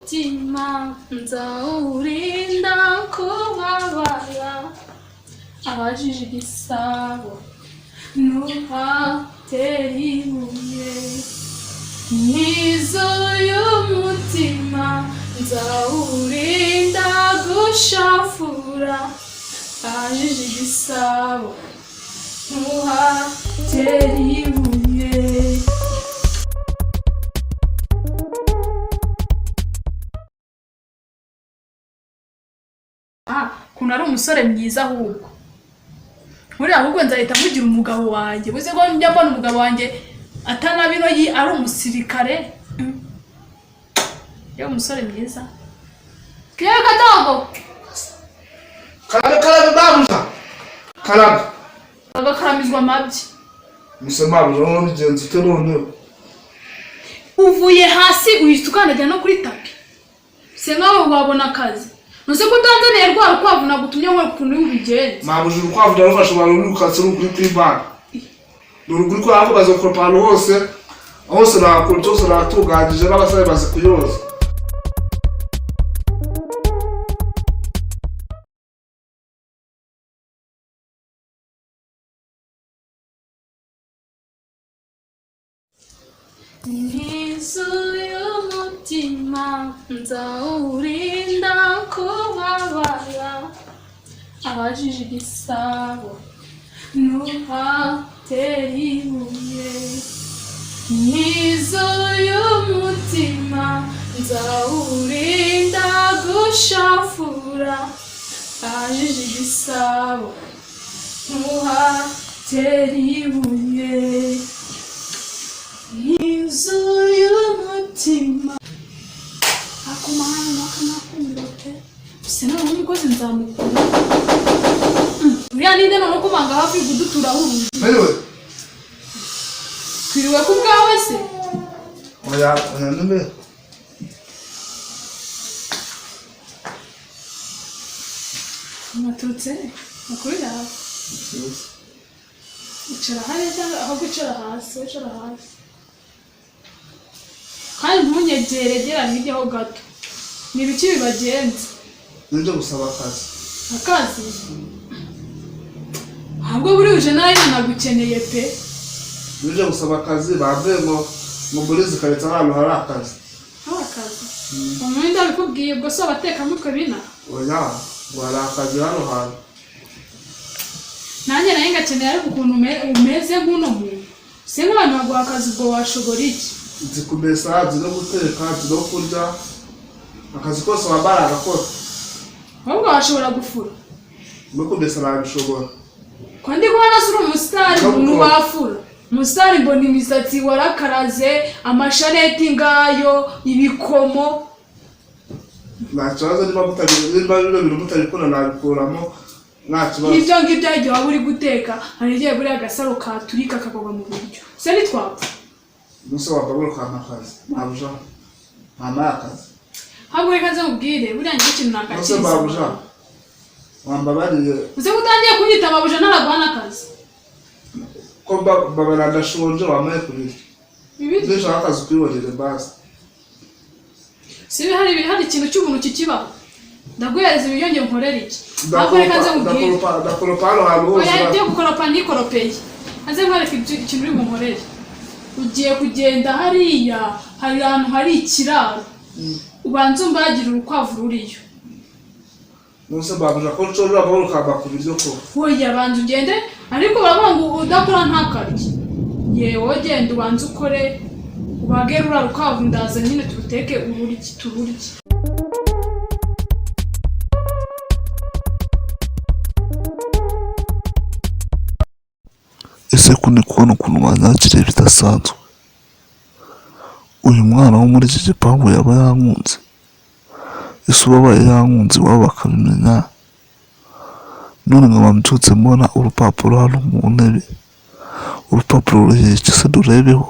Tima nzawurinda kubabara abajije igisabo ntuhatera ibuye nizuye umutima nzawurinda gushafura abajije igisabo ntuhatera ibuye. Kuntu ari umusore mwiza ahubwo muri ahubwo nzahita mugira umugabo wanjye buze ko njya mbona umugabo wanjye atanabino ari umusirikare yo umusore mwiza kiyo kadogo karabe babuja karabe agakaramizwa mabyi musema babuja no bigenze none uvuye hasi uhita ukandagira no kuri tapi se nkawe wabona akazi nose ko utanzaniye rwa rukwavu nagutumye ngo ukuntu y'ubigenze mabuje urukwavu darufasha abantu n'ukatse kuri bank n'uruguri ko ako bazokora pano hose nakora cyose natugajije n'abasare bazi kuyoza nizuye umutima nzawurinda kubabara abajije igisabo ntuhatera ibuye nizuye umutima nzawurinda gushafura abajije igisabo ntuhatera ibuye nizuye umutima akumana kanakumbirote sena n'umukozi nzamukura uriya ninde none ko banga hafi gudutura uruzi twiriwe ku bwawe se oya none maturutse makuru yawe icara hariya aho gucara hasi wicara hasi kandi ntunyegere gera hiryaho gato ni ibiki bibagenza nje gusaba akazi ahubwo buri uje nayo nagukeneye pe nje gusaba akazi bavuye ngo muri zikareta hano hari akazi umuntu ndabikubwiye ubwo so abateka mutwe bina oya ngo hari akazi hano hantu nanjye nayo ngakeneye ariko ukuntu umeze nk'uno muntu se nk'abantu baguha akazi ubwo washobora iki nzi kumesa nzi no guteka nzi no kurya akazi kose wambara agakora ahubwo washobora gufura no kumesa nabishobora ko ndi kubona suri umusitari umuntu wafura umusitari mbona imisatsi warakaraze amashaneti ngayo ibikomo nta kibazo niba bino mutabikora nabikuramo nta kibazo ibyo ngibyo igihe waba uri guteka hari igihe buriya agasaro katurika kakagwa mu buryo se nitwapfa Musa wabagura kwa makazi babuja mama akazi habwo reka nze ubwire buriya ngiye ikintu nakakiza Musa babuja wambabariye uze gutangiye kunyita babuja naragwana akazi ko babara ndashonje wamaye kurira ibindi nje akazi kwibonere basi sibi hari ikintu cy'ubuntu kikibaho ndaguhereza ibiyonge nkorera iki habwo reka nze ubwire ndakoropa hano hantu hose oya ibyo gukoropa nikoropeye aze nkwereka ikintu uri bunkorere ugiye kugenda hariya hari ahantu hari ikiraro ubanza umbagira urukwavu ruriyo Musa babuja ko nshobora bakaba ku biryo ko oya banza ugende ariko baravuga ngo udakora ntakarye yewe genda ubanza ukore ubagere ura rukwavu ndaza nyine turuteke tururye ese ko ndi kubona ukuntu banyakiriye bidasanzwe uyu mwana wo muri iki gipangu yaba yankunze ese ubabaye yankunze iwabo bakabimenya none nkaba mbyutse mbona urupapuro hano mu ntebe urupapuro rurihe iki se durebeho